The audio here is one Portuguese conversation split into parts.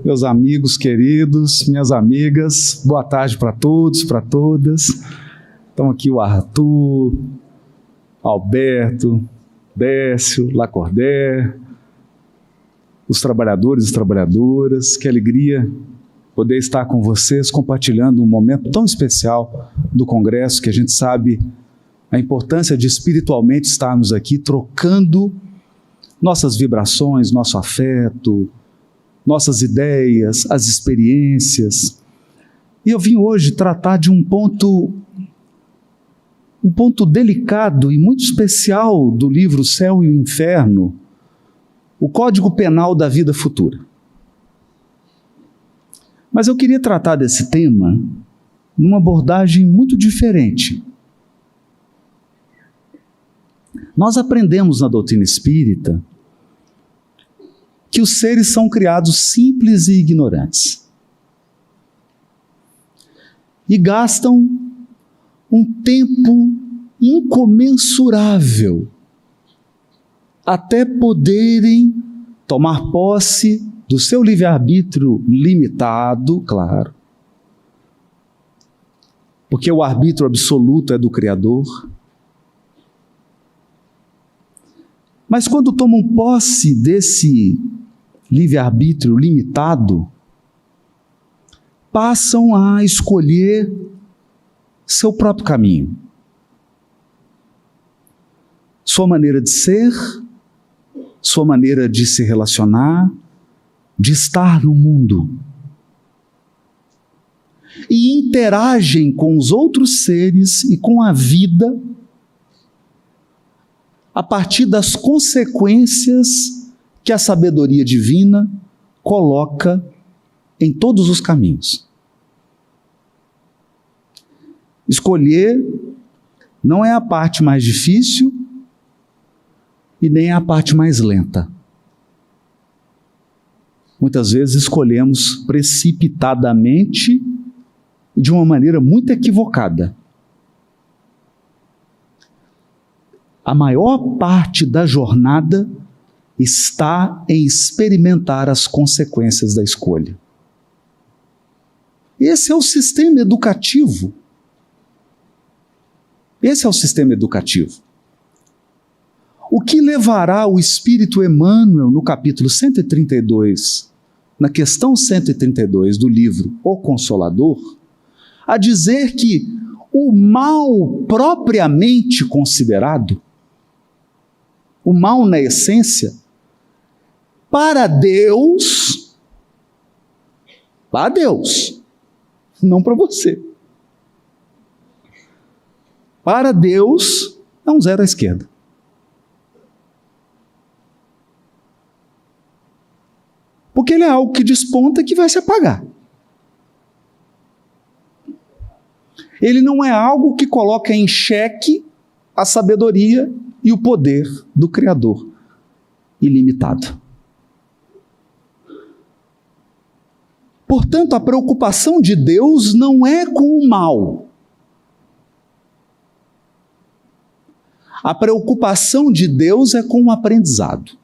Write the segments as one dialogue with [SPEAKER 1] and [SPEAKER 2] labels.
[SPEAKER 1] Meus amigos queridos, minhas amigas, boa tarde para todos, para todas. Estão aqui o Arthur, Alberto, Décio, Lacordaire, os trabalhadores e trabalhadoras. Que alegria poder estar com vocês compartilhando um momento tão especial do Congresso, que a gente sabe a importância de espiritualmente estarmos aqui trocando nossas vibrações, nosso afeto, nossas ideias, as experiências. E eu vim hoje tratar de um ponto delicado e muito especial do livro Céu e o Inferno, o Código Penal da Vida Futura. Mas eu queria tratar desse tema numa abordagem muito diferente. Nós aprendemos na doutrina espírita que os seres são criados simples e ignorantes. E gastam um tempo incomensurável até poderem tomar posse do seu livre-arbítrio limitado, claro, porque o arbítrio absoluto é do Criador. Mas quando tomam posse desse livre-arbítrio limitado, passam a escolher seu próprio caminho, sua maneira de ser, sua maneira de se relacionar, de estar no mundo. E interagem com os outros seres e com a vida a partir das consequências que a sabedoria divina coloca em todos os caminhos. Escolher não é a parte mais difícil e nem é a parte mais lenta. Muitas vezes escolhemos precipitadamente e de uma maneira muito equivocada. A maior parte da jornada está em experimentar as consequências da escolha. Esse é o sistema educativo. Esse é o sistema educativo. O que levará o Espírito Emmanuel, no capítulo 132, na questão 132 do livro O Consolador, a dizer que o mal propriamente considerado, o mal na essência, para Deus, não para você. Para Deus é um zero à esquerda. Porque ele é algo que desponta e que vai se apagar. Ele não é algo que coloca em xeque a sabedoria e o poder do Criador ilimitado. Portanto, a preocupação de Deus não é com o mal. A preocupação de Deus é com o aprendizado.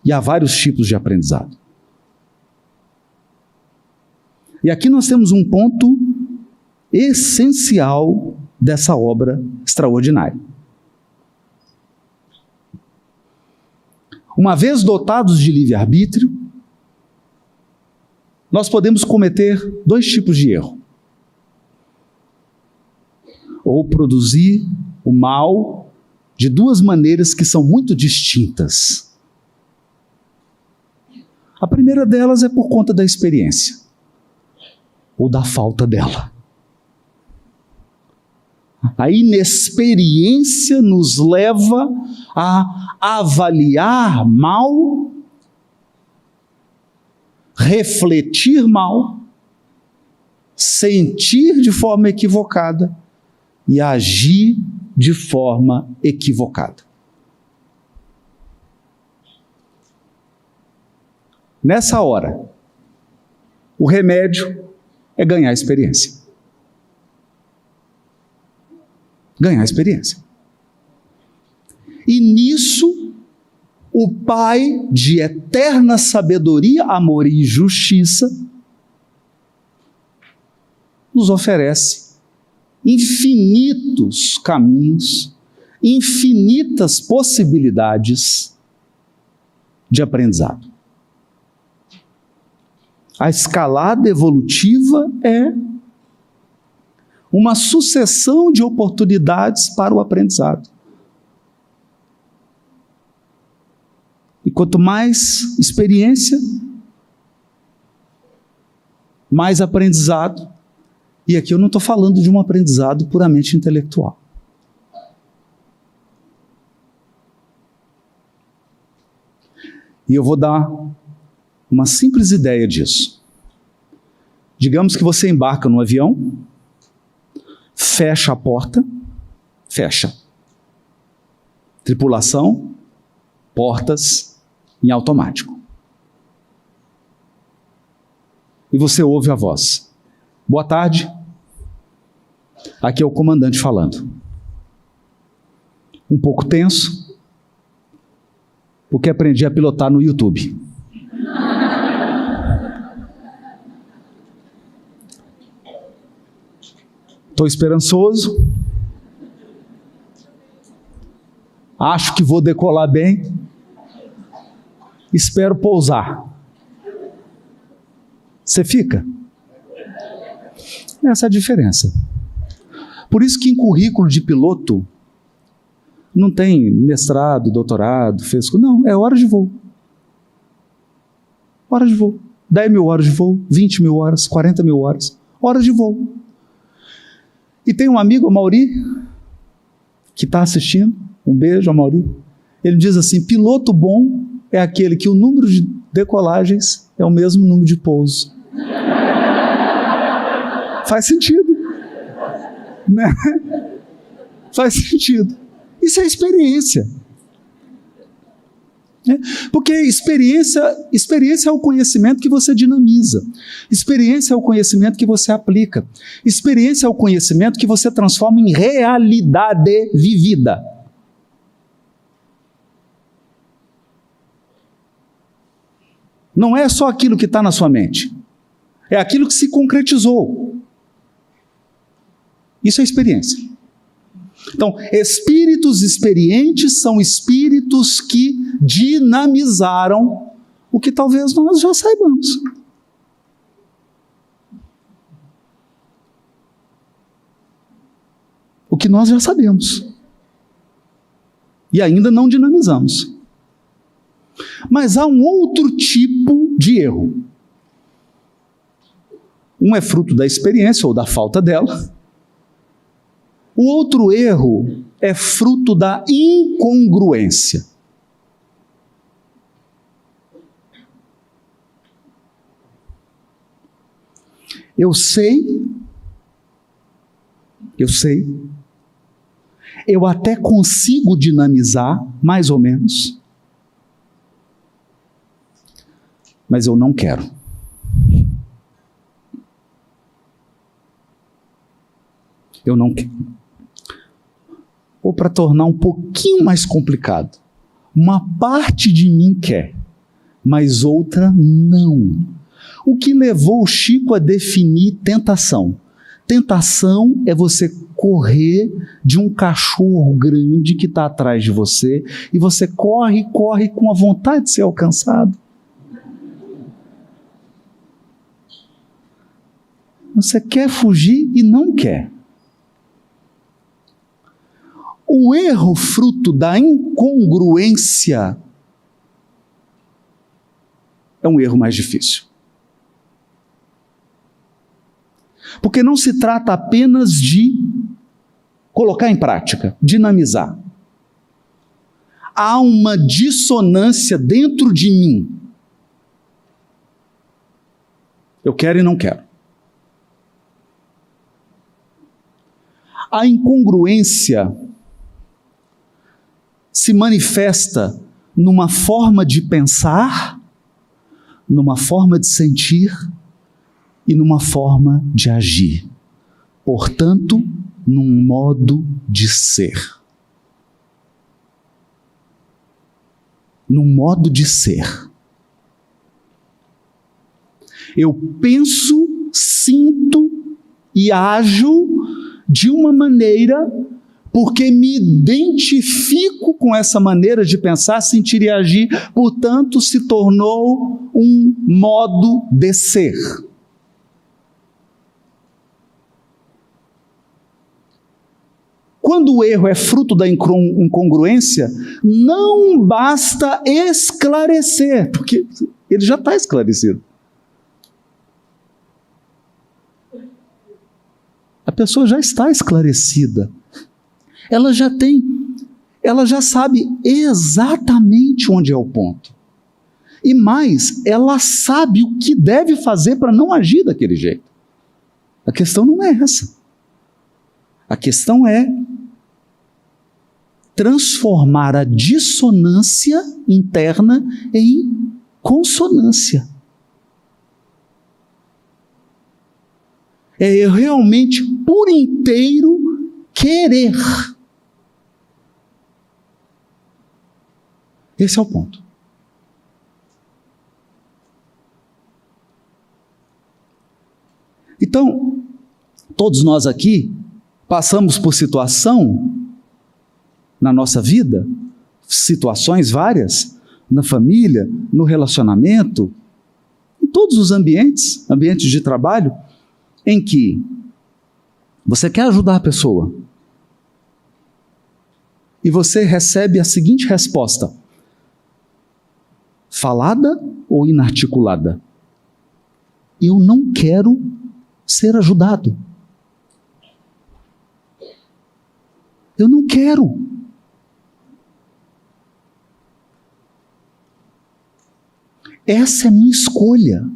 [SPEAKER 1] E há vários tipos de aprendizado. E aqui nós temos um ponto essencial dessa obra extraordinária. Uma vez dotados de livre-arbítrio, nós podemos cometer dois tipos de erro. Ou produzir o mal de duas maneiras que são muito distintas. A primeira delas é por conta da experiência, ou da falta dela. A inexperiência nos leva a avaliar mal, refletir mal, sentir de forma equivocada e agir de forma equivocada. Nessa hora, o remédio é ganhar experiência. Ganhar experiência. E nisso, o Pai de eterna sabedoria, amor e justiça nos oferece infinitos caminhos, infinitas possibilidades de aprendizado. A escalada evolutiva é uma sucessão de oportunidades para o aprendizado. E quanto mais experiência, mais aprendizado. E aqui eu não estou falando de um aprendizado puramente intelectual. E eu vou dar uma simples ideia disso. Digamos que você embarca no avião, fecha a porta, fecha. Tripulação, portas em automático. E você ouve a voz. Boa tarde. Aqui é o comandante falando. Um pouco tenso, porque aprendi a pilotar no YouTube. Estou esperançoso. Acho que vou decolar bem. Espero pousar. Você fica? Essa é a diferença. Por isso que em currículo de piloto não tem mestrado, doutorado, não, é hora de voo. Hora de voo. 10 mil horas de voo, 20 mil horas, 40 mil horas. Hora de voo. E tem um amigo, o Mauri, que está assistindo. Um beijo, Mauri. Ele diz assim: piloto bom é aquele que o número de decolagens é o mesmo número de pousos. Faz sentido. Né? Faz sentido. Isso é experiência. Porque experiência é o conhecimento que você dinamiza. Experiência é o conhecimento que você aplica. Experiência é o conhecimento que você transforma em realidade vivida. Não é só aquilo que está na sua mente. É aquilo que se concretizou. Isso é experiência. Então, espíritos experientes são espíritos que dinamizaram o que talvez nós já saibamos. O que nós já sabemos. E ainda não dinamizamos. Mas há um outro tipo de erro. Um é fruto da experiência ou da falta dela. O outro erro é fruto da incongruência. Eu sei, eu até consigo dinamizar, mais ou menos, mas eu não quero. Eu não quero. Ou para tornar um pouquinho mais complicado, uma parte de mim quer, mas outra não. O que levou o Chico a definir tentação? Tentação é você correr de um cachorro grande que está atrás de você e você corre com a vontade de ser alcançado. Você quer fugir e não quer. O erro fruto da incongruência é um erro mais difícil. Porque não se trata apenas de colocar em prática, dinamizar. Há uma dissonância dentro de mim. Eu quero e não quero. A incongruência se manifesta numa forma de pensar, numa forma de sentir e numa forma de agir. Portanto, num modo de ser. no modo de ser. Eu penso, sinto e ajo de uma maneira porque me identifico com essa maneira de pensar, sentir e agir, portanto, se tornou um modo de ser. Quando o erro é fruto da incongruência, não basta esclarecer, porque ele já está esclarecido. A pessoa já está esclarecida. Ela já sabe exatamente onde é o ponto. E mais, ela sabe o que deve fazer para não agir daquele jeito. A questão não é essa. A questão é transformar a dissonância interna em consonância. É eu realmente, por inteiro, querer. Esse é o ponto. Então, todos nós aqui passamos por situação na nossa vida, situações várias, na família, no relacionamento, em todos os ambientes de trabalho, em que você quer ajudar a pessoa e você recebe a seguinte resposta: falada ou inarticulada? Eu não quero ser ajudado. Eu não quero. Essa é a minha escolha.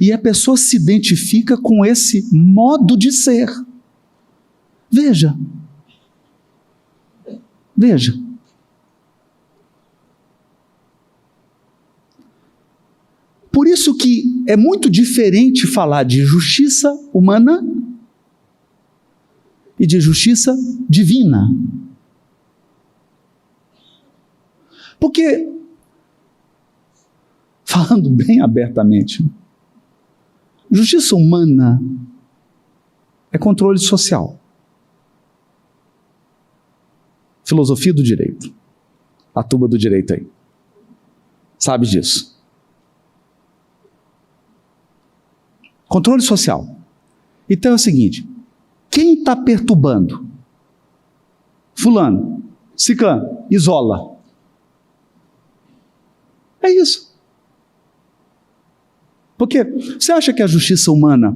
[SPEAKER 1] E a pessoa se identifica com esse modo de ser. Veja. Por isso que é muito diferente falar de justiça humana e de justiça divina. Porque, falando bem abertamente, justiça humana é controle social. Filosofia do direito. A turma do direito aí. Sabe disso. Controle social. Então é o seguinte: quem está perturbando? Fulano, ciclano, isola. É isso. Porque você acha que a justiça humana,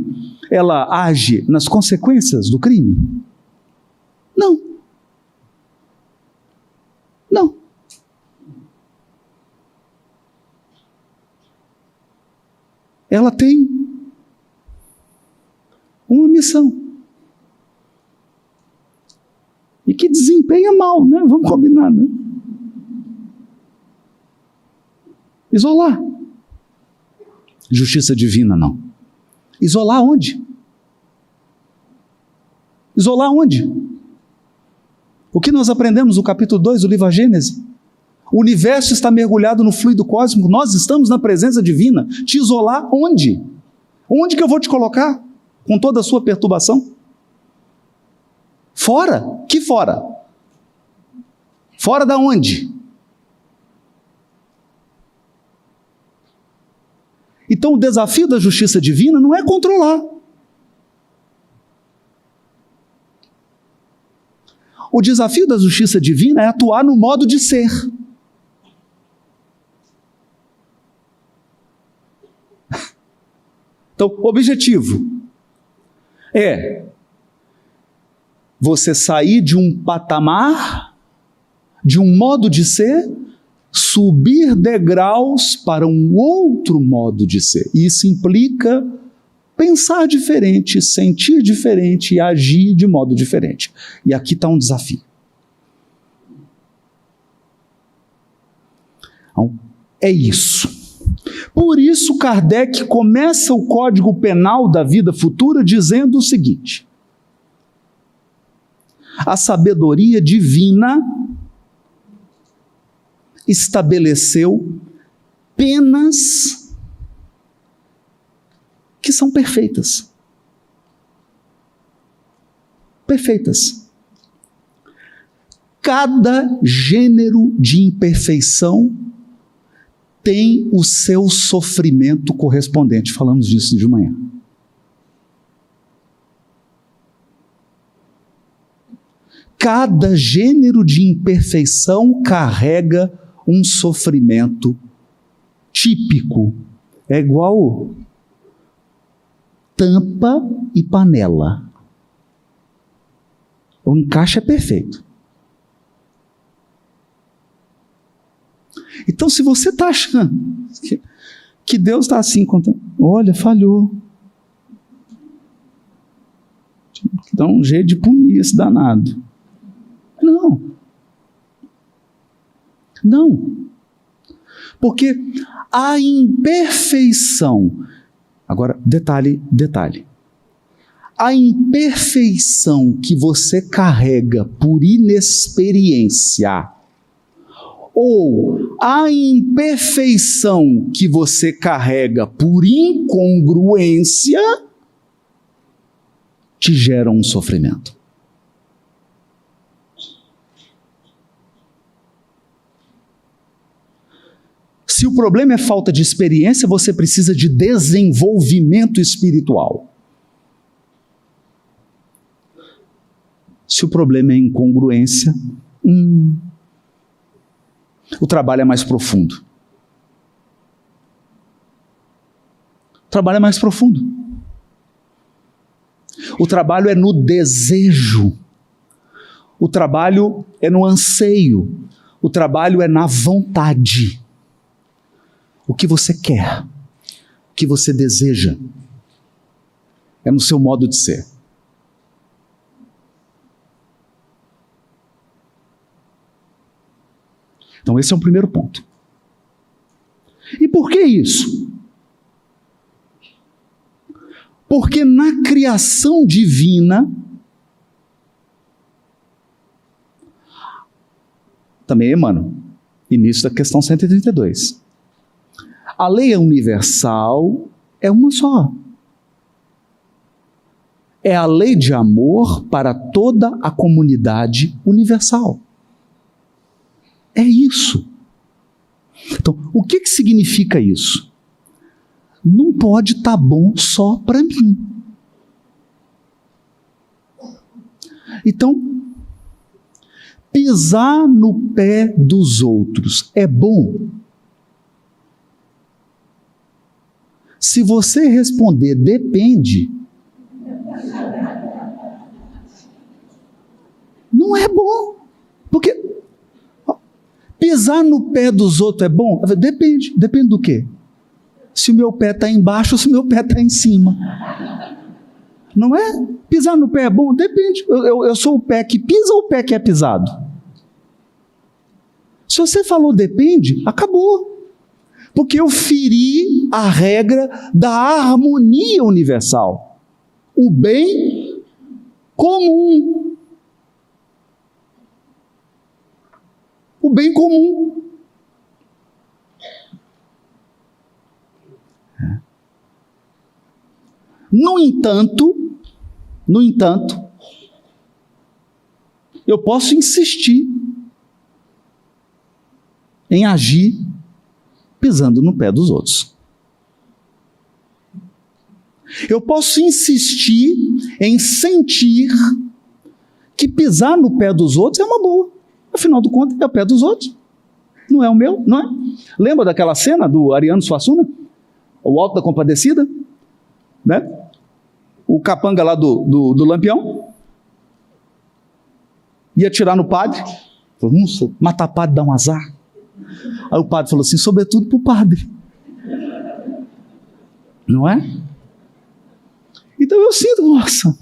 [SPEAKER 1] ela age nas consequências do crime? Não. Não. Ela tem uma missão. E que desempenha mal, né? Vamos combinar, né? Isolar. Justiça divina, não. Isolar onde? Isolar onde? O que nós aprendemos no capítulo 2 do livro A Gênese? O universo está mergulhado no fluido cósmico, nós estamos na presença divina. Te isolar onde? Onde que eu vou te colocar? Com toda a sua perturbação? Fora? Que fora? Fora da onde? Então o desafio da justiça divina não é controlar. O desafio da justiça divina é atuar no modo de ser. Então, o objetivo é você sair de um patamar, de um modo de ser, subir degraus para um outro modo de ser. E isso implica pensar diferente, sentir diferente e agir de modo diferente. E aqui está um desafio. Então, é isso. Por isso, Kardec começa o Código Penal da Vida Futura dizendo o seguinte: A sabedoria divina estabeleceu penas que são perfeitas. Perfeitas. Cada gênero de imperfeição tem o seu sofrimento correspondente. Falamos disso de manhã. Cada gênero de imperfeição carrega um sofrimento típico. É igual tampa e panela. O encaixe é perfeito. Então, se você está achando que Deus está assim, contando, olha, falhou. Dá um jeito de punir esse danado. Não. Não. Porque a imperfeição, agora, detalhe. A imperfeição que você carrega por inexperiência, ou a imperfeição que você carrega por incongruência, te gera um sofrimento. Se o problema é falta de experiência, você precisa de desenvolvimento espiritual. Se o problema é incongruência, o trabalho é mais profundo. O trabalho é mais profundo. O trabalho é no desejo. O trabalho é no anseio. O trabalho é na vontade. O que você quer, o que você deseja, é no seu modo de ser. Então esse é o primeiro ponto. E por que isso? Porque na criação divina, também, Emmanuel, início da questão 132. A lei universal é uma só. É a lei de amor para toda a comunidade universal. É isso. Então, o que significa isso? Não pode estar bom só para mim. Então, pisar no pé dos outros é bom? Se você responder depende, não é bom. Porque pisar no pé dos outros é bom? Depende. Depende do quê? Se o meu pé está embaixo ou se o meu pé está em cima. Não é? Pisar no pé é bom? Depende. Eu sou o pé que pisa ou o pé que é pisado? Se você falou depende, acabou. Porque eu feri a regra da harmonia universal. O bem comum. O bem comum. No entanto, eu posso insistir em agir pisando no pé dos outros. Eu posso insistir em sentir que pisar no pé dos outros é uma boa. Afinal de contas, é o pé dos outros. Não é o meu, não é? Lembra daquela cena do Ariano Suassuna? O Alto da Compadecida? Né? O capanga lá do Lampião ia atirar no padre. Falou, nossa, matar padre dá um azar. Aí o padre falou assim, sobretudo para o padre. Não é? Então eu sinto, nossa,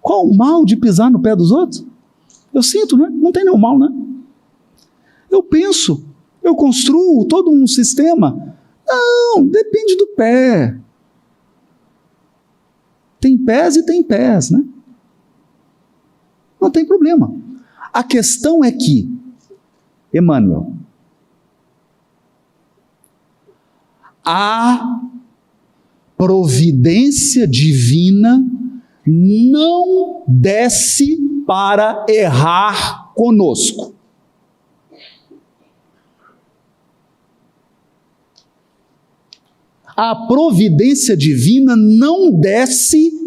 [SPEAKER 1] qual o mal de pisar no pé dos outros? Eu sinto, né? Não tem nenhum mal, né? Eu penso, eu construo todo um sistema. Não, depende do pé. Tem pés e tem pés, né? Não tem problema. A questão é que, Emmanuel, a providência divina não desce para errar conosco. A providência divina não desce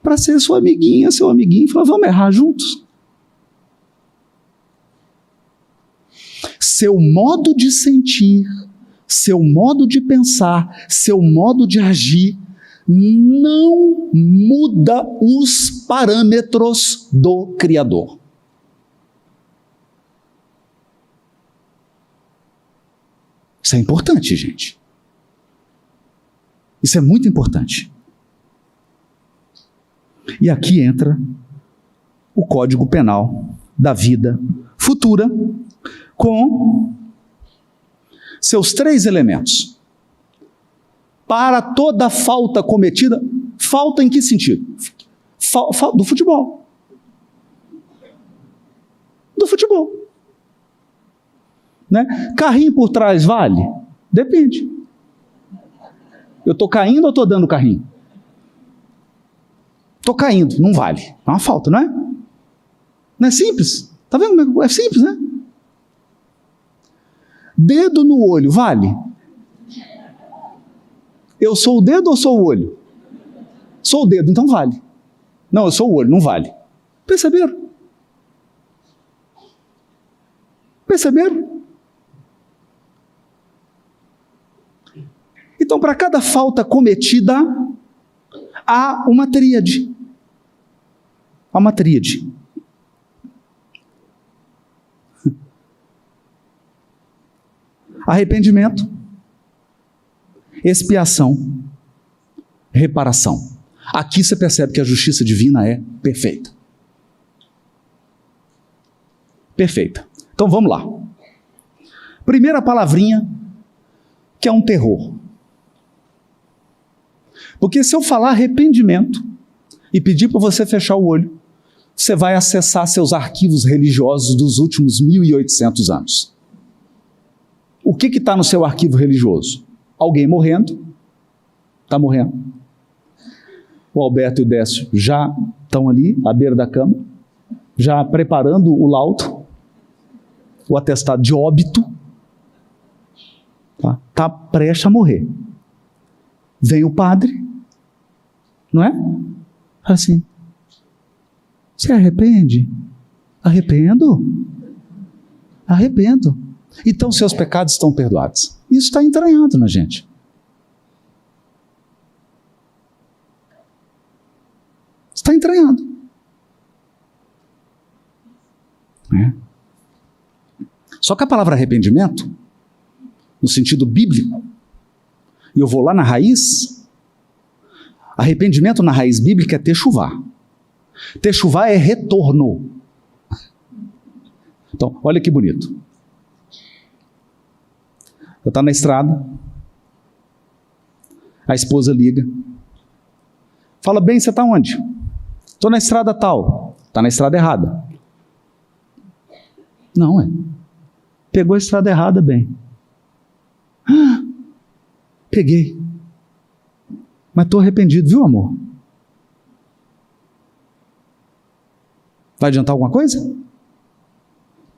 [SPEAKER 1] para ser sua amiguinha, seu amiguinho, e falar, vamos errar juntos. Seu modo de sentir, seu modo de pensar, seu modo de agir, não muda os parâmetros do Criador. Isso é importante, gente. Isso é muito importante. E aqui entra o Código Penal da vida futura, com seus 3 elementos. Para toda falta cometida, falta em que sentido? Do futebol. Do futebol. Né? Carrinho por trás vale? Depende. Eu estou caindo ou estou dando carrinho? Estou caindo, não vale. É uma falta, não é? Não é simples? Está vendo? É simples, né? Dedo no olho, vale? Eu sou o dedo ou sou o olho? Sou o dedo, então vale. Não, eu sou o olho, não vale. Perceberam? Perceberam? Então, para cada falta cometida, há uma tríade. Há uma tríade. Arrependimento, expiação, reparação. Aqui você percebe que a justiça divina é perfeita. Perfeita. Então vamos lá. Primeira palavrinha, que é um terror. Porque se eu falar arrependimento e pedir para você fechar o olho, você vai acessar seus arquivos religiosos dos últimos 1.800 anos. O que está no seu arquivo religioso? Alguém morrendo, está morrendo. O Alberto e o Décio já estão ali, à beira da cama, já preparando o laudo, o atestado de óbito, está prestes a morrer. Vem o padre, não é? Fala assim, você arrepende? Arrependo? Arrependo. Então seus pecados estão perdoados. Isso está entranhado na gente. Está entranhado. É. Só que a palavra arrependimento, no sentido bíblico, e eu vou lá na raiz, arrependimento na raiz bíblica é techuvá. Techuvá é retorno. Então, olha que bonito. Eu estou na estrada, a esposa liga, fala, bem, você está onde? Estou na estrada tal. Está na estrada errada. Não, pegou a estrada errada, bem. Peguei. Mas estou arrependido, viu, amor? Vai adiantar alguma coisa?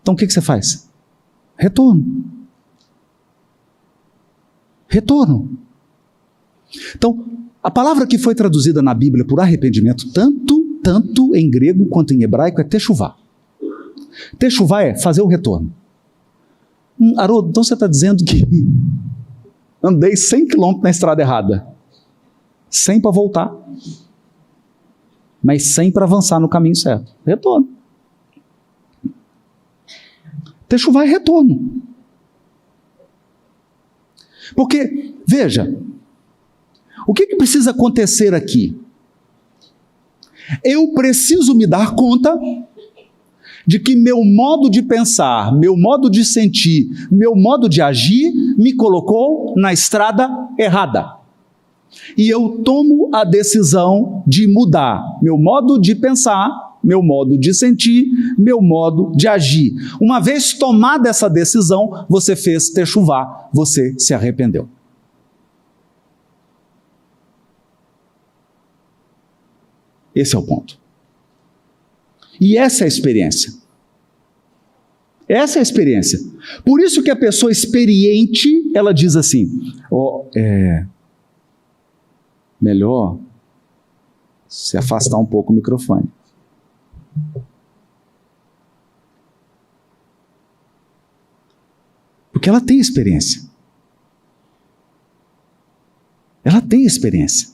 [SPEAKER 1] Então o que você faz? Retorno. Retorno. Então, a palavra que foi traduzida na Bíblia por arrependimento, tanto em grego quanto em hebraico, é techuvá. Techuvá é fazer o retorno. Haroldo, então você está dizendo que andei 100 km na estrada errada. 100 para voltar, mas 100 para avançar no caminho certo. Retorno. Techuvá é retorno. Porque, veja, o que precisa acontecer aqui? Eu preciso me dar conta de que meu modo de pensar, meu modo de sentir, meu modo de agir me colocou na estrada errada. E eu tomo a decisão de mudar meu modo de pensar, meu modo de sentir, meu modo de agir. Uma vez tomada essa decisão, você fez techuvá, você se arrependeu. Esse é o ponto. E essa é a experiência. Essa é a experiência. Por isso que a pessoa experiente, ela diz assim, melhor se afastar um pouco o microfone. Porque ela tem experiência. Ela tem experiência.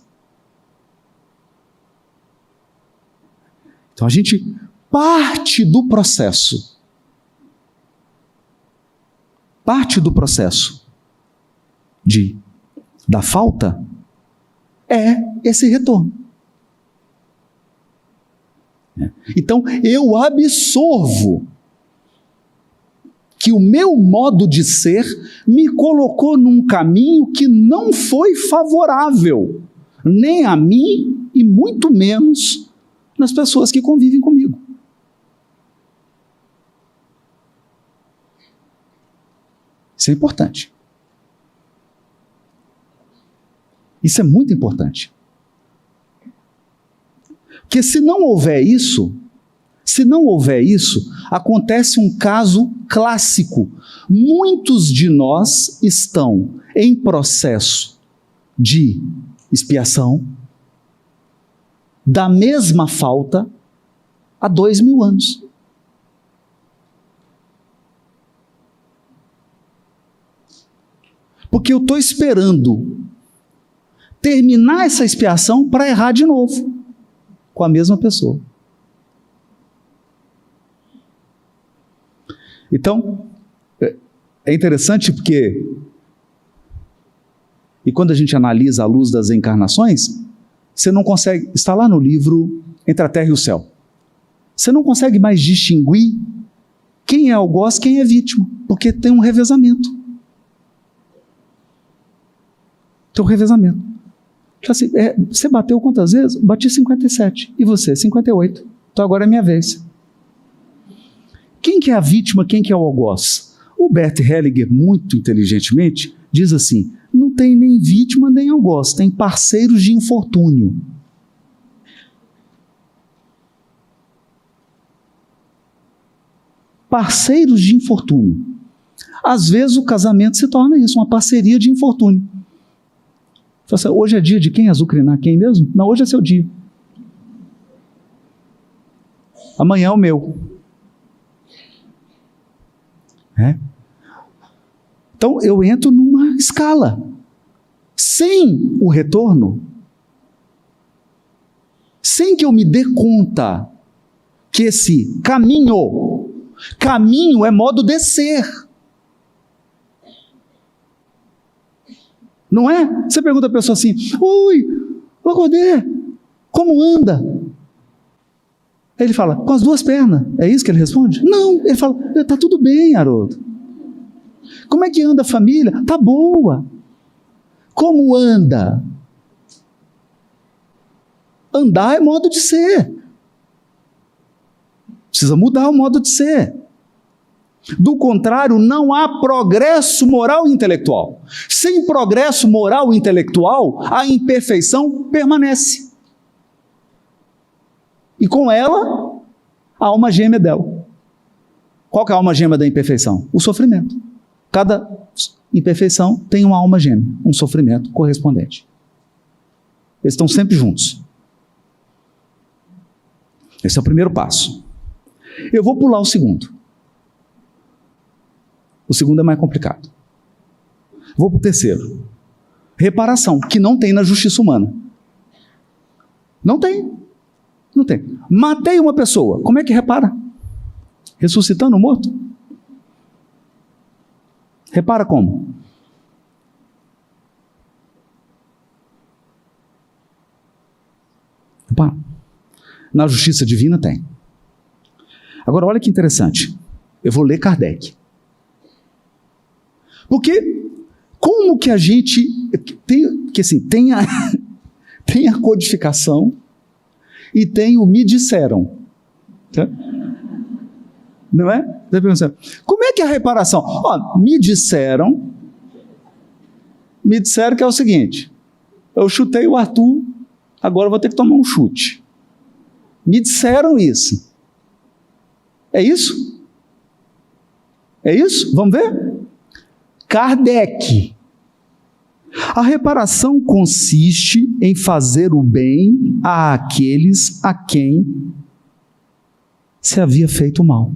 [SPEAKER 1] Então a gente parte do processo. Parte do processo da falta é esse retorno. Então eu absorvo que o meu modo de ser me colocou num caminho que não foi favorável, nem a mim e muito menos nas pessoas que convivem comigo. Isso é importante. Isso é muito importante. Porque se não houver isso, acontece um caso clássico. Muitos de nós estão em processo de expiação da mesma falta há 2000 anos. Porque eu estou esperando terminar essa expiação para errar de novo com a mesma pessoa. Então, é interessante porque, e quando a gente analisa a luz das encarnações, você não consegue, está lá no livro Entre a Terra e o Céu, você não consegue mais distinguir quem é algoz, quem é vítima, porque tem um revezamento. Tem um revezamento. Assim, você bateu quantas vezes? Bati 57. E você? 58. Então agora é minha vez. Quem que é a vítima, quem que é o algoz? O Bert Hellinger, muito inteligentemente, diz assim, não tem nem vítima nem algoz, tem parceiros de infortúnio. Parceiros de infortúnio. Às vezes o casamento se torna isso, uma parceria de infortúnio. Assim, hoje é dia de quem azucrinar quem mesmo? Não, hoje é seu dia. Amanhã é o meu. Então eu entro numa escala. Sem o retorno, sem que eu me dê conta que esse caminho é modo de ser. Não é? Você pergunta a pessoa assim, oi, Lacordé, como anda? Aí ele fala, com as duas pernas. É isso que ele responde? Não, ele fala, está tudo bem, Haroldo. Como é que anda a família? Está boa. Como anda? Andar é modo de ser. Precisa mudar o modo de ser. Do contrário, não há progresso moral e intelectual. Sem progresso moral e intelectual, a imperfeição permanece. E com ela, a alma gêmea dela. Qual que é a alma gêmea da imperfeição? O sofrimento. Cada imperfeição tem uma alma gêmea, um sofrimento correspondente. Eles estão sempre juntos. Esse é o primeiro passo. Eu vou pular o segundo. O segundo é mais complicado. Vou para o terceiro. Reparação, que não tem na justiça humana. Não tem. Não tem. Matei uma pessoa, como é que repara? Ressuscitando o morto? Repara como? Repara. Na justiça divina tem. Agora olha que interessante. Eu vou ler Kardec. Porque como que a gente tem a codificação e tem o me disseram. Não é? Como é que é a reparação? Ó, me disseram que é o seguinte: eu chutei o Arthur, agora eu vou ter que tomar um chute. Me disseram isso. É isso? É isso? Vamos ver? Kardec. A reparação consiste em fazer o bem àqueles a quem se havia feito mal.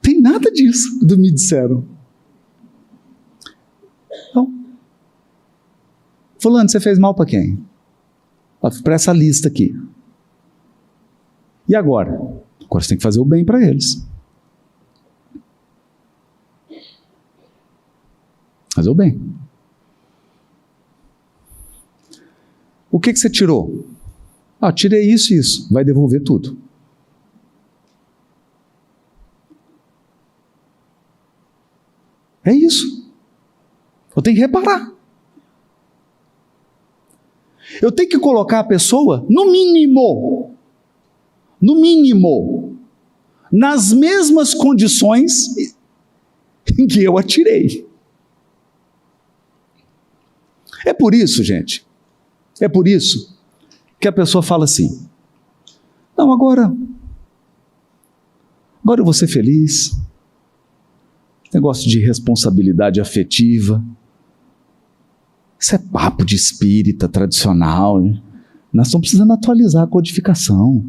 [SPEAKER 1] Tem nada disso do me disseram. Então, fulano, você fez mal para quem? Para essa lista aqui. E agora? Agora você tem que fazer o bem para eles. Fazer o bem. O que você tirou? Tirei isso e isso. Vai devolver tudo. É isso. Eu tenho que reparar. Eu tenho que colocar a pessoa, no mínimo, nas mesmas condições em que eu a tirei. É por isso, gente, que a pessoa fala assim: não, agora eu vou ser feliz. Negócio de responsabilidade afetiva. Isso é papo de espírita tradicional. Né? Nós estamos precisando atualizar a codificação.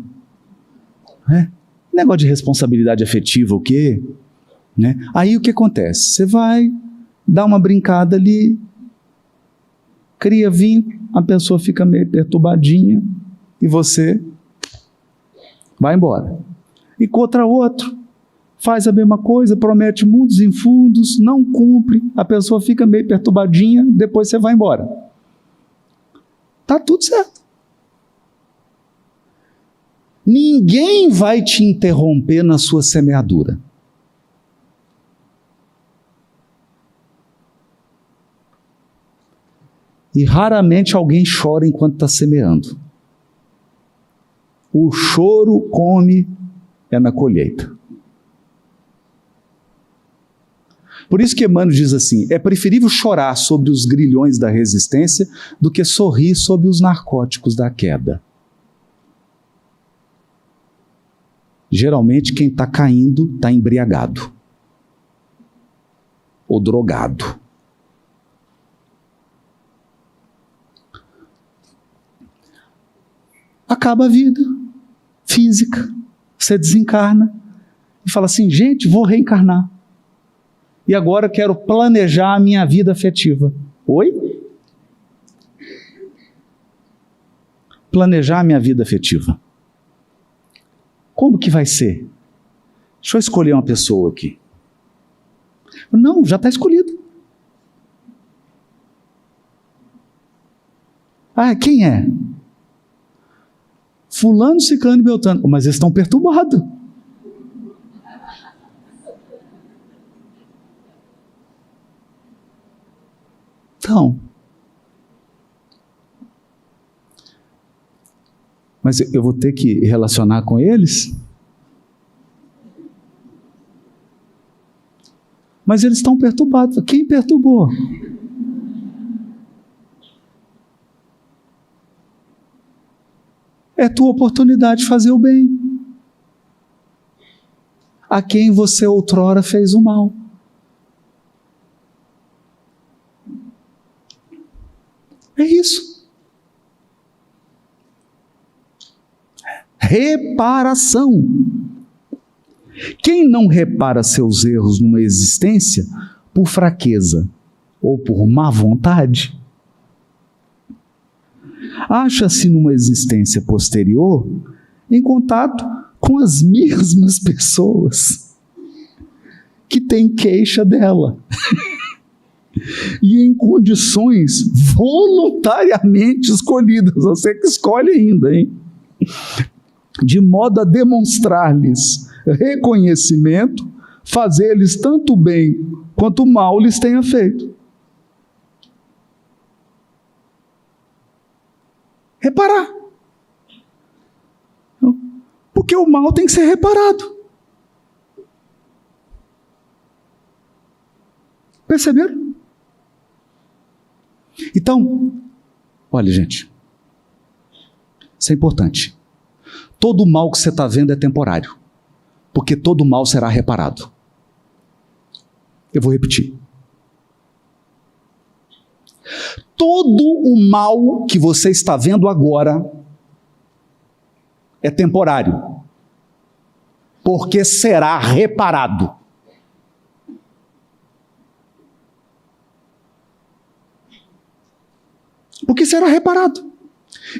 [SPEAKER 1] Né? Negócio de responsabilidade afetiva, o quê? Né? Aí o que acontece? Você vai dar uma brincada ali, cria vínculo, a pessoa fica meio perturbadinha e você vai embora. Encontra outro, faz a mesma coisa, promete mundos e fundos, não cumpre, a pessoa fica meio perturbadinha, depois você vai embora. Tá tudo certo. Ninguém vai te interromper na sua semeadura. E raramente alguém chora enquanto está semeando. O choro come é na colheita. Por isso que Emmanuel diz assim: é preferível chorar sobre os grilhões da resistência do que sorrir sobre os narcóticos da queda. Geralmente quem está caindo está embriagado ou drogado. Acaba a vida física, você desencarna e fala assim: gente, vou reencarnar. E agora quero planejar a minha vida afetiva. Oi? Planejar a minha vida afetiva. Como que vai ser? Deixa eu escolher uma pessoa aqui. Não, já está escolhido. Quem é? Fulano, Ciclano e Beltrano. Mas eles estão perturbados. Então, mas eu vou ter que relacionar com eles? Mas eles estão perturbados. Quem perturbou? É tua oportunidade de fazer o bem a quem você outrora fez o mal. É isso. Reparação. Quem não repara seus erros numa existência por fraqueza ou por má vontade, acha-se numa existência posterior em contato com as mesmas pessoas que têm queixa dela. E em condições voluntariamente escolhidas, você que escolhe ainda, hein? De modo a demonstrar-lhes reconhecimento, fazer-lhes tanto bem quanto mal lhes tenha feito. reparar. Porque o mal tem que ser reparado. Perceberam? Então, olha, gente, isso é importante. Todo mal que você está vendo é temporário, porque todo mal será reparado. Eu vou repetir. Todo o mal que você está vendo agora é temporário, porque será reparado. Porque será reparado.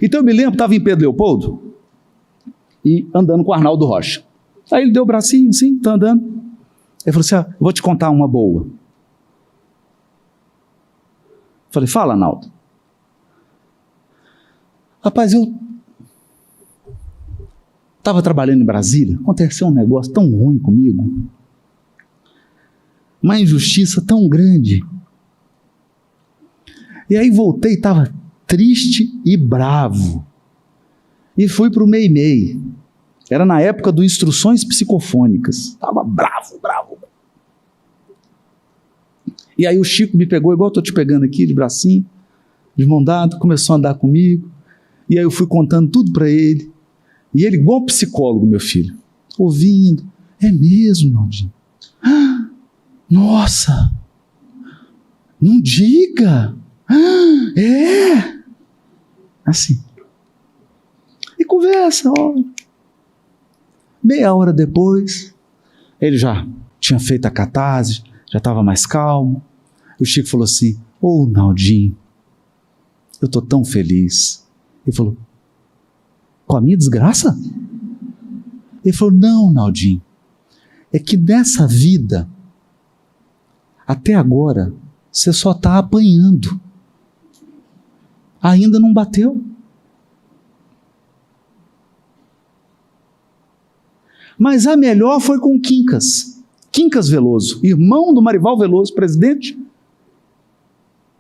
[SPEAKER 1] Então eu me lembro, estava em Pedro Leopoldo e andando com o Arnaldo Rocha. Aí ele deu o bracinho assim, está andando. Ele falou assim, vou te contar uma boa. Falei, fala, Arnaldo. Rapaz, eu estava trabalhando em Brasília, aconteceu um negócio tão ruim comigo, uma injustiça tão grande. E aí voltei, estava triste e bravo. E fui para o MEI-MEI. Era na época do Instruções Psicofônicas. Estava bravo. E aí o Chico me pegou, igual estou te pegando aqui, de bracinho, de mão dada, começou a andar comigo. E aí eu fui contando tudo para ele. E ele, igual psicólogo, meu filho, ouvindo. É mesmo, Naldinho? Nossa! Não diga! É! Assim. E conversa, ó. Meia hora depois, ele já tinha feito a catarse, já estava mais calmo. O Chico falou assim, Naldinho, eu estou tão feliz. Ele falou, com a minha desgraça? Ele falou, não, Naldinho, é que nessa vida, até agora, você só está apanhando. Ainda não bateu. Mas a melhor foi com o Quincas Veloso, irmão do Marival Veloso, presidente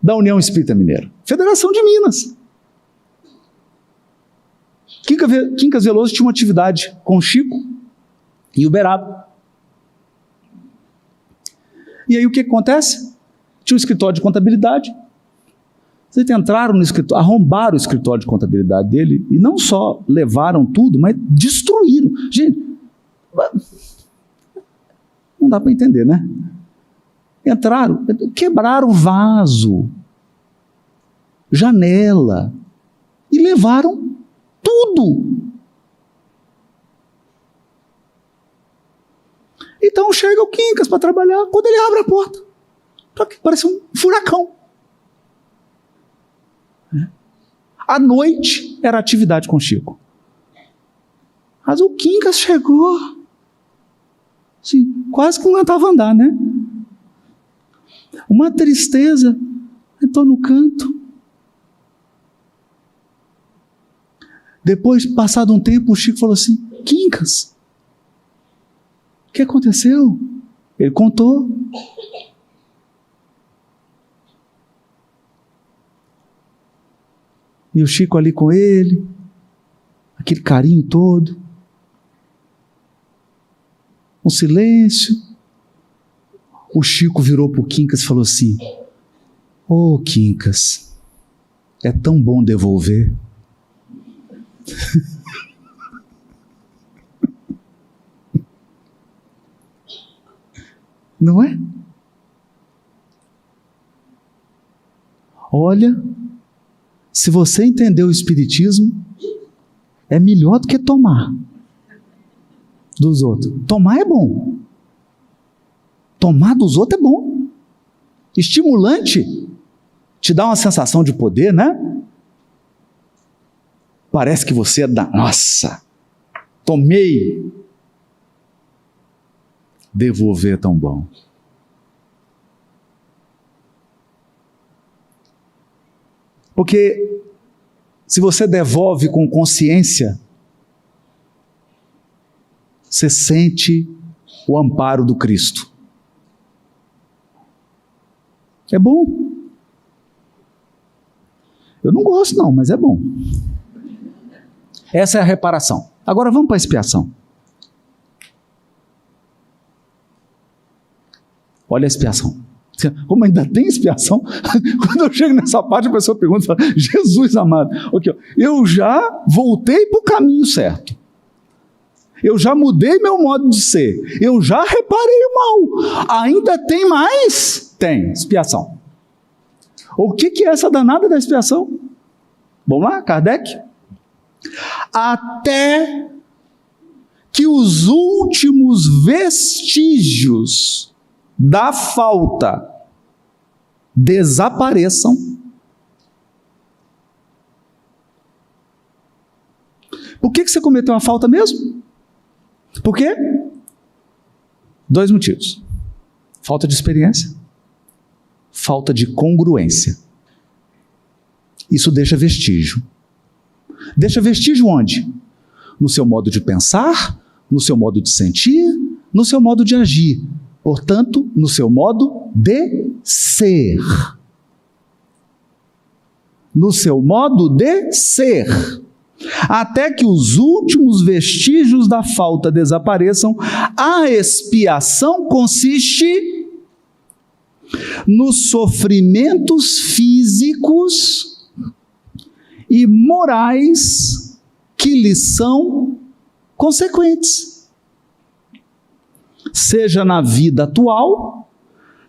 [SPEAKER 1] da União Espírita Mineira, Federação de Minas. Quincas Veloso tinha uma atividade com o Chico em Uberaba. E aí o que acontece? Tinha um escritório de contabilidade. Vocês entraram no escritório, arrombaram o escritório de contabilidade dele e não só levaram tudo, mas destruíram. Gente, não dá para entender, né? Entraram, quebraram vaso, janela e levaram tudo. Então chega o Quincas para trabalhar, quando ele abre a porta, parece um furacão. À noite era atividade com o Chico. Mas o Quincas chegou, assim, quase que não aguentava andar, né? Uma tristeza, entrou no canto. Depois, passado um tempo, o Chico falou assim, Quincas, o que aconteceu? Ele contou. E o Chico ali com ele, aquele carinho todo, um silêncio. O Chico virou para o Quincas e falou assim, Quincas, é tão bom devolver. Não é? Olha, se você entender o Espiritismo, é melhor do que tomar dos outros. Tomar é bom. Tomar dos outros é bom. Estimulante, te dá uma sensação de poder, né? Parece que você é nossa, tomei. Devolver é tão bom. Porque se você devolve com consciência, você sente o amparo do Cristo. É bom. Eu não gosto não, mas é bom. Essa é a reparação. Agora vamos para a expiação. Olha a expiação. Como ainda tem expiação? Quando eu chego nessa parte, a pessoa pergunta e fala, Jesus amado, okay, eu já voltei para o caminho certo. Eu já mudei meu modo de ser. Eu já reparei o mal. Ainda tem mais? Tem, expiação. O que é essa danada da expiação? Vamos lá, Kardec? Até que os últimos vestígios da falta desapareçam. Por que você cometeu a falta mesmo? Por quê? 2 motivos. Falta de experiência, falta de congruência. Isso deixa vestígio. Deixa vestígio onde? No seu modo de pensar, no seu modo de sentir, no seu modo de agir. Portanto, no seu modo de ser. No seu modo de ser. Até que os últimos vestígios da falta desapareçam, a expiação consiste nos sofrimentos físicos e morais que lhes são consequentes, seja na vida atual,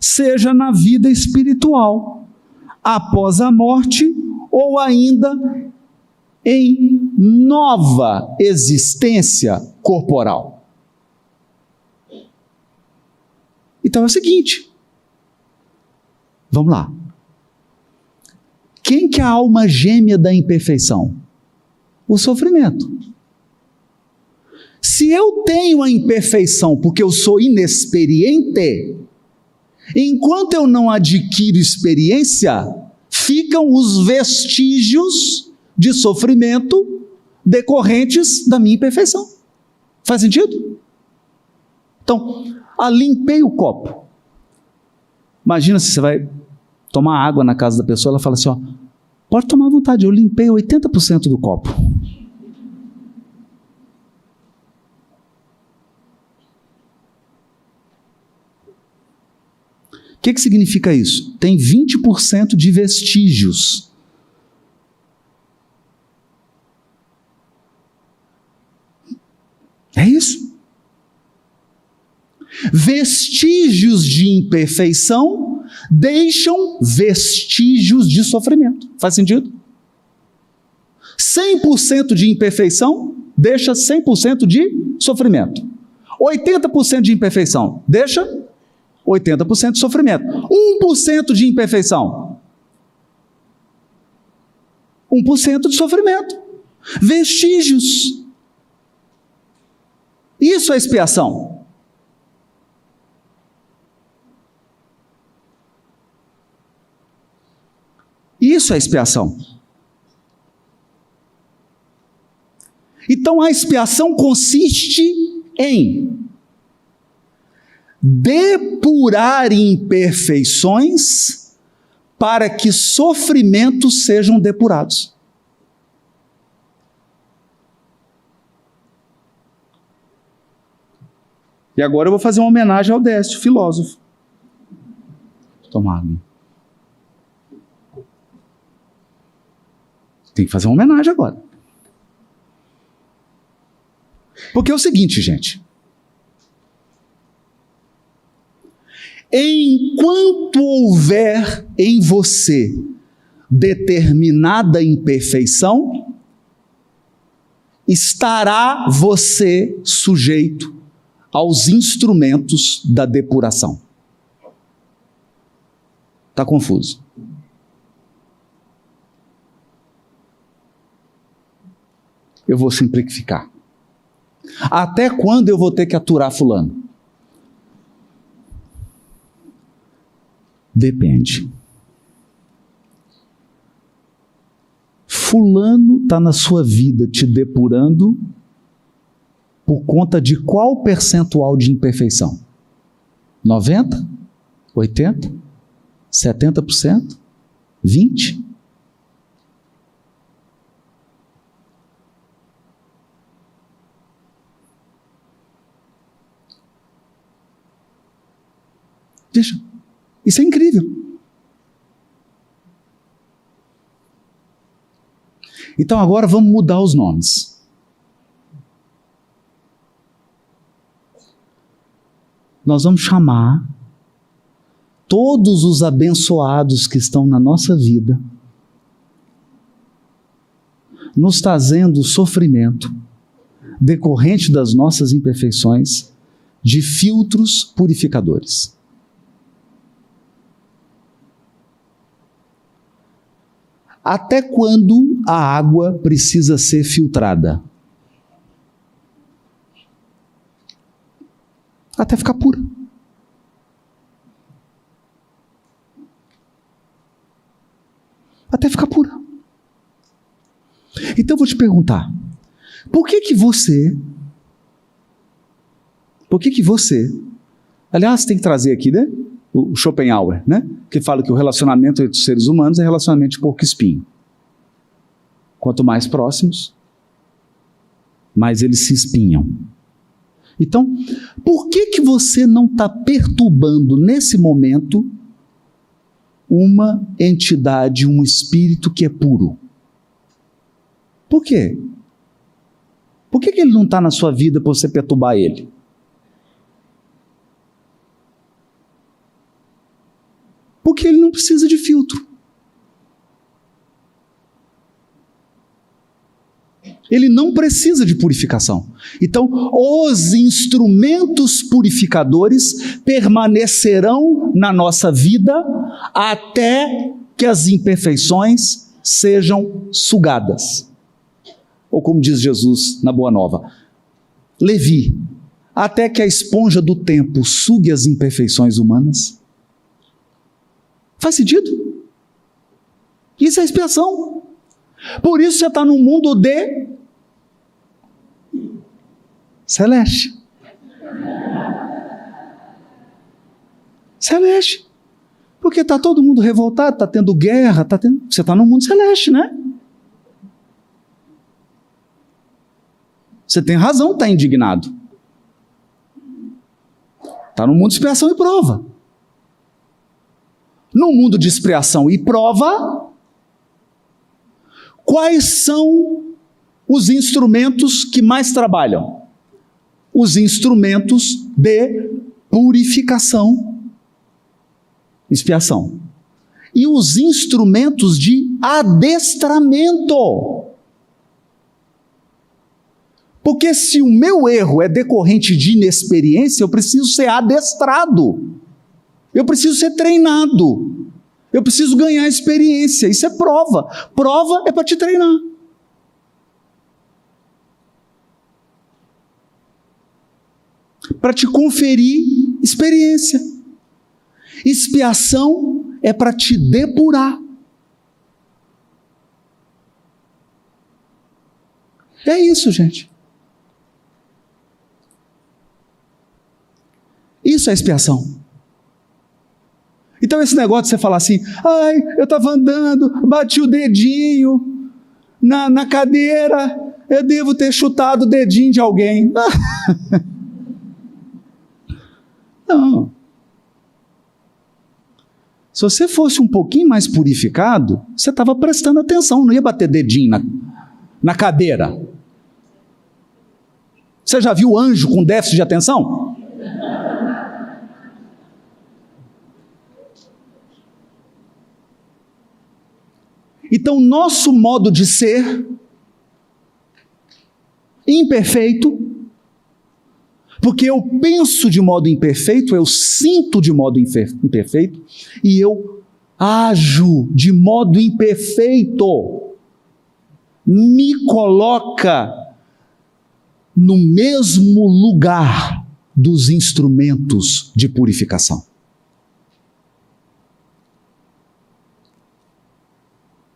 [SPEAKER 1] seja na vida espiritual, após a morte ou ainda em nova existência corporal. Então é o seguinte, vamos lá. Quem que é a alma gêmea da imperfeição? O sofrimento. Se eu tenho a imperfeição porque eu sou inexperiente, enquanto eu não adquiro experiência, ficam os vestígios de sofrimento decorrentes da minha imperfeição. Faz sentido? Então, limpei o copo. Imagina se você vai tomar água na casa da pessoa, ela fala assim, ó, pode tomar à vontade, eu limpei 80% do copo. O que significa isso? Tem 20% de vestígios. É isso. Vestígios de imperfeição deixam vestígios de sofrimento. Faz sentido? 100% de imperfeição deixa 100% de sofrimento. 80% de imperfeição deixa 80% de sofrimento. 1% de imperfeição. 1% de sofrimento. Vestígios. Isso é expiação. Isso é expiação. Então a expiação consiste em depurar imperfeições para que sofrimentos sejam depurados. E agora eu vou fazer uma homenagem ao Décio, filósofo. Vou tomar água. Tem que fazer uma homenagem agora. Porque é o seguinte, gente. Enquanto houver em você determinada imperfeição, estará você sujeito aos instrumentos da depuração. Está confuso? Eu vou simplificar. Até quando eu vou ter que aturar fulano? Depende. Fulano está na sua vida te depurando por conta de qual percentual de imperfeição? 90%? 80%? 70%? 20%? Veja, isso é incrível. Então agora vamos mudar os nomes. Nós vamos chamar todos os abençoados que estão na nossa vida, nos trazendo sofrimento decorrente das nossas imperfeições, de filtros purificadores. Até quando a água precisa ser filtrada? Até ficar pura. Até ficar pura. Então eu vou te perguntar, por que você, aliás, tem que trazer aqui, né? O Schopenhauer, né? Que fala que o relacionamento entre os seres humanos é relacionamento de porco-espinho. Quanto mais próximos, mais eles se espinham. Então, por que você não está perturbando nesse momento uma entidade, um espírito que é puro? Por quê? Por que ele não está na sua vida para você perturbar ele? Porque ele não precisa de filtro. Ele não precisa de purificação. Então, os instrumentos purificadores permanecerão na nossa vida até que as imperfeições sejam sugadas. Ou como diz Jesus na Boa Nova, Levi, até que a esponja do tempo sugue as imperfeições humanas. Faz sentido? Isso é expiação. Por isso você está num mundo de celeste. Celeste. Porque está todo mundo revoltado, está tendo guerra, você está num mundo celeste, né? Você tem razão de estar indignado. Está no mundo de expiação e prova. No mundo de expiação e prova, quais são os instrumentos que mais trabalham? Os instrumentos de purificação, expiação. E os instrumentos de adestramento. Porque se o meu erro é decorrente de inexperiência, eu preciso ser adestrado. Eu preciso ser treinado. Eu preciso ganhar experiência. Isso é prova. Prova é para te treinar. Para te conferir experiência. Expiação é para te depurar. É isso, gente. Isso é expiação. Então esse negócio de você falar assim, ai, eu estava andando, bati o dedinho na cadeira, eu devo ter chutado o dedinho de alguém. Não. Se você fosse um pouquinho mais purificado, você estava prestando atenção, não ia bater dedinho na cadeira. Você já viu anjo com déficit de atenção? Então, nosso modo de ser imperfeito, porque eu penso de modo imperfeito, eu sinto de modo imperfeito, e eu ajo de modo imperfeito, me coloca no mesmo lugar dos instrumentos de purificação.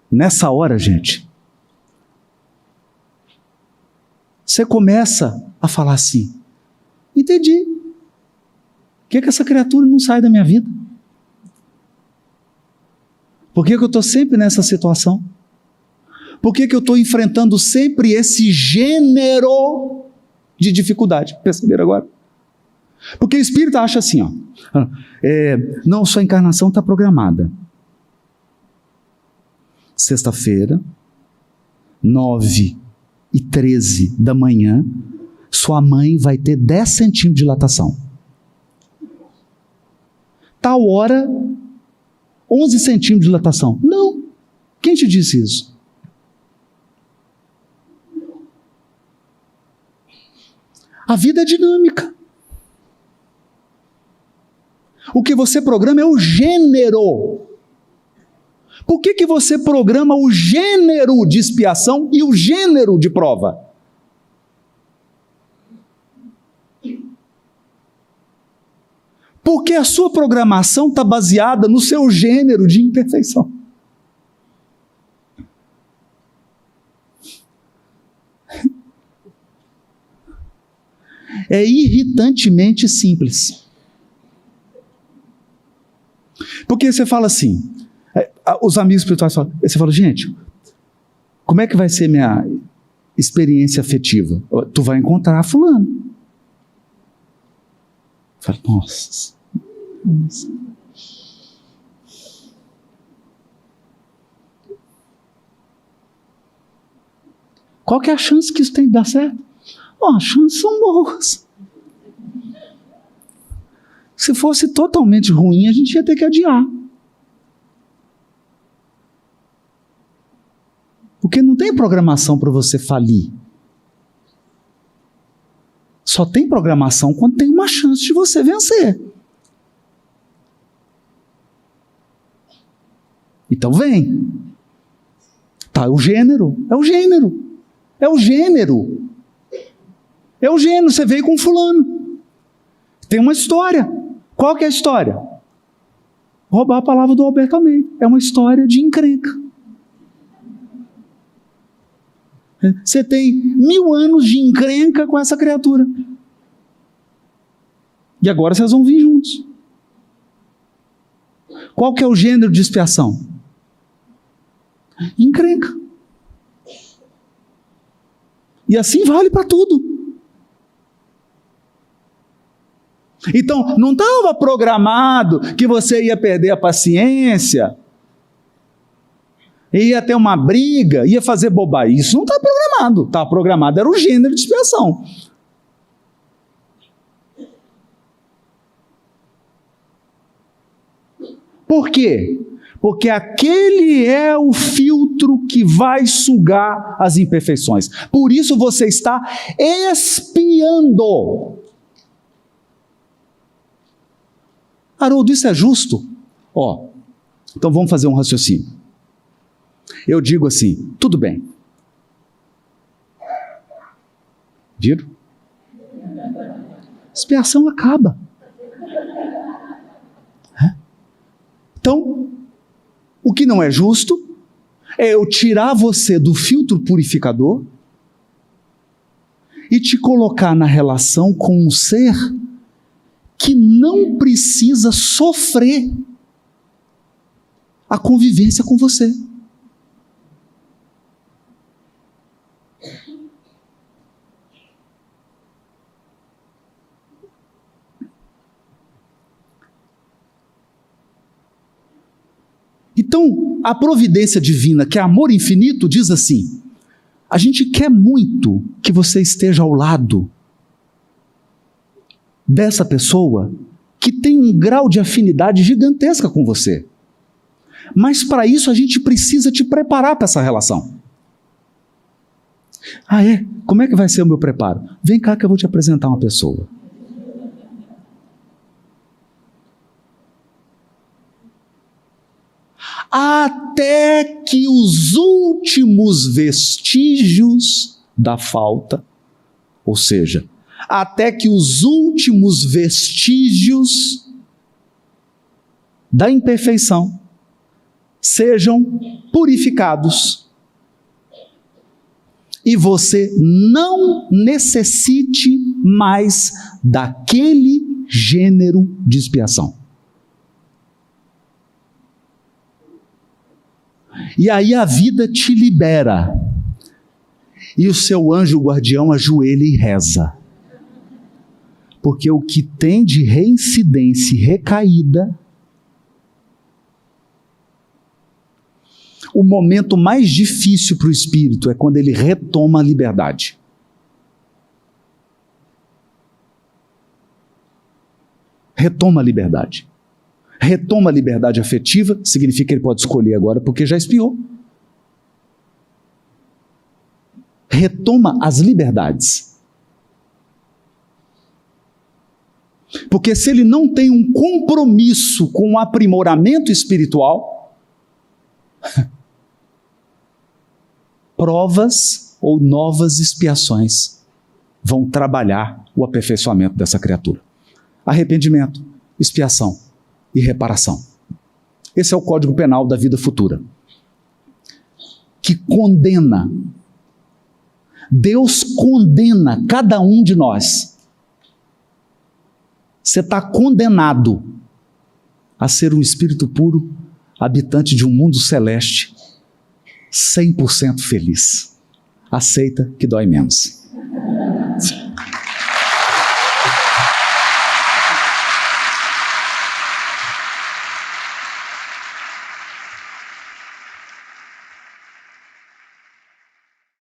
[SPEAKER 1] Nessa hora, gente, você começa a falar assim, entendi, por que essa criatura não sai da minha vida? Por que eu estou sempre nessa situação? Por que eu estou enfrentando sempre esse gênero de dificuldade? Perceberam agora? Porque o espírito acha assim, ó, não, sua encarnação está programada. Sexta-feira, 9h13 da manhã, sua mãe vai ter 10 centímetros de dilatação. Tal hora, 11 centímetros de dilatação. Não. Quem te disse isso? A vida é dinâmica. O que você programa é o gênero. Por que você programa o gênero de expiação e o gênero de prova? Porque a sua programação está baseada no seu gênero de imperfeição. É irritantemente simples. Porque você fala assim, os amigos espirituais falam, você fala, gente, como é que vai ser minha experiência afetiva? Tu vai encontrar fulano. Fala, nossa. Qual que é a chance que isso tem de dar certo? As chances são boas. Se fosse totalmente ruim, a gente ia ter que adiar. Porque não tem programação para você falir. Só tem programação quando tem uma chance de você vencer. Então vem. Tá, o gênero. É o gênero. É o gênero. É o gênero. Você veio com fulano. Tem uma história. Qual que é a história? Roubar a palavra do Alberto Almeida. É uma história de encrenca. Você tem 1000 anos de encrenca com essa criatura. E agora vocês vão vir juntos. Qual que é o gênero de expiação? Encrenca. E assim vale para tudo. Então, não estava programado que você ia perder a paciência, ia ter uma briga, ia fazer bobagem. Isso não está programado. Estava programado, era o gênero de expiação. Por quê? Porque aquele é o filtro que vai sugar as imperfeições. Por isso você está expiando. Haroldo, isso é justo? Então vamos fazer um raciocínio. Eu digo assim, tudo bem. Viram? Expiação acaba. Então, o que não é justo é eu tirar você do filtro purificador e te colocar na relação com um ser que não precisa sofrer a convivência com você. Então, a providência divina, que é amor infinito, diz assim: a gente quer muito que você esteja ao lado dessa pessoa que tem um grau de afinidade gigantesca com você. Mas para isso a gente precisa te preparar para essa relação. Ah, é? Como é que vai ser o meu preparo? Vem cá que eu vou te apresentar uma pessoa. Até que os últimos vestígios da falta, ou seja, até que os últimos vestígios da imperfeição sejam purificados e você não necessite mais daquele gênero de expiação. E aí a vida te libera e o seu anjo guardião ajoelha e reza. Porque o que tem de reincidência e recaída, o momento mais difícil para o espírito é quando ele retoma a liberdade. Retoma a liberdade. Retoma a liberdade afetiva, significa que ele pode escolher agora porque já expiou. Retoma as liberdades. Porque se ele não tem um compromisso com o aprimoramento espiritual, provas ou novas expiações vão trabalhar o aperfeiçoamento dessa criatura. Arrependimento, expiação e reparação. Esse é o Código Penal da vida futura, que condena. Deus condena cada um de nós. Você está condenado a ser um espírito puro, habitante de um mundo celeste, 100% feliz. Aceita que dói menos.